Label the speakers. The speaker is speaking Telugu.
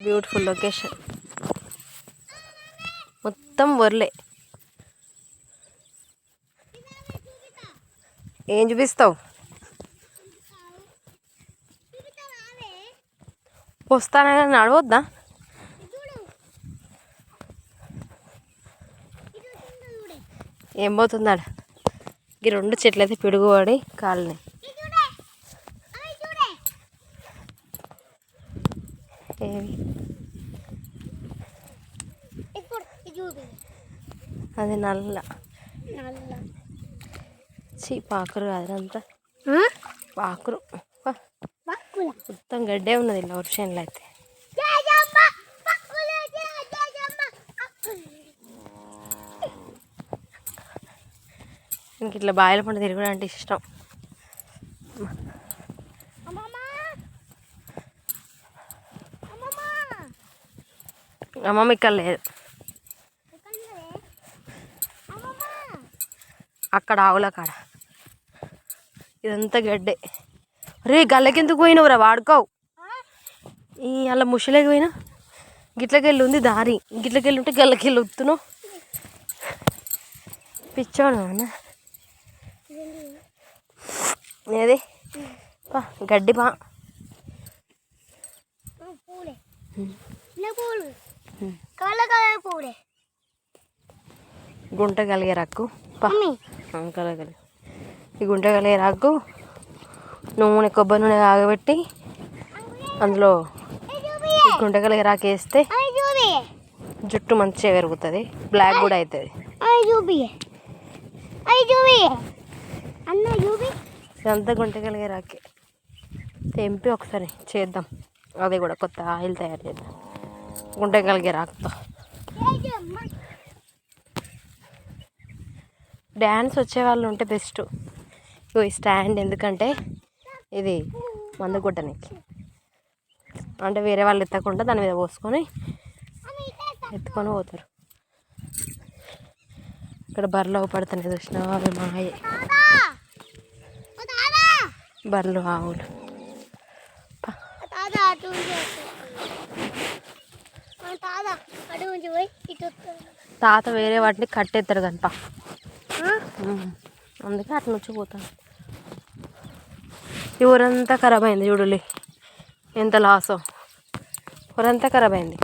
Speaker 1: Beautiful location. మొత్తం వర్లే. ఏం చూపిస్తావు? వస్తానే కానీ అడవద్దా? ఏం పోతుందాడ? ఈ 2 చెట్లు అయితే పిడుగుపడి కాలినాయి. అది నల్ల పాకురు కాదు, అంతా పాకురు. మొత్తం గడ్డే ఉన్నది ఇలా వర్షంలో అయితే. ఇంక ఇట్లా బాయిల పంట తిరగడం అంటే ఇష్టం. అమ్మమ్మ ఇక్కడ లేదు, అక్కడ ఆవుల కాడ. ఇదంతా గడ్డే. రే గల్లకెందుకు పోయినవురా? వాడుకోవు. అలా ముసలేకి పోయినా గిట్లకెళ్ళి ఉంది దారి. గిట్లకెళ్ళి ఉంటే గల్లకెళ్ళి వస్తున్నావు. పిచ్చోడు అన్న. ఏది పా గడ్డి పా. గుంట కలిగే రాకు పా. కలగలి. ఈ గుంట కలిగే రాకు నూనె, కొబ్బరి నూనె ఆగబెట్టి అందులో ఈ గుంట కలిగే రాకు వేస్తే జుట్టు మంచిగా పెరుగుతుంది, బ్లాక్ కూడా అవుతుంది. ఇదంతా గుంట కలిగే రాకే. తెంపి ఒకసారి చేద్దాం, అది కూడా కొత్త ఆయిల్ తయారు చేద్దాం గుంట కలిగే రాకుతో. డ్యాన్స్ వచ్చేవాళ్ళు ఉంటే బెస్ట్. ఈ స్టాండ్ ఎందుకంటే ఇది మందు గుట్టనికి, అంటే వేరే వాళ్ళు ఎత్తకుండా దాని మీద పోసుకొని ఎత్తుకొని పోతారు. ఇక్కడ బర్రెలు పడుతున్నాయి చూసినావా? అవి మాయే బర్రెలు, ఆవులు. తాత వేరే వాటిని కట్టేస్తారు కనుక అందుకే అట్లా నుంచి పోతాను. ఈ ఊరంతా ఖరాబ్ అయింది చూడులే, ఎంత లాసో. ఊరంతా ఖరాబ్ అయింది.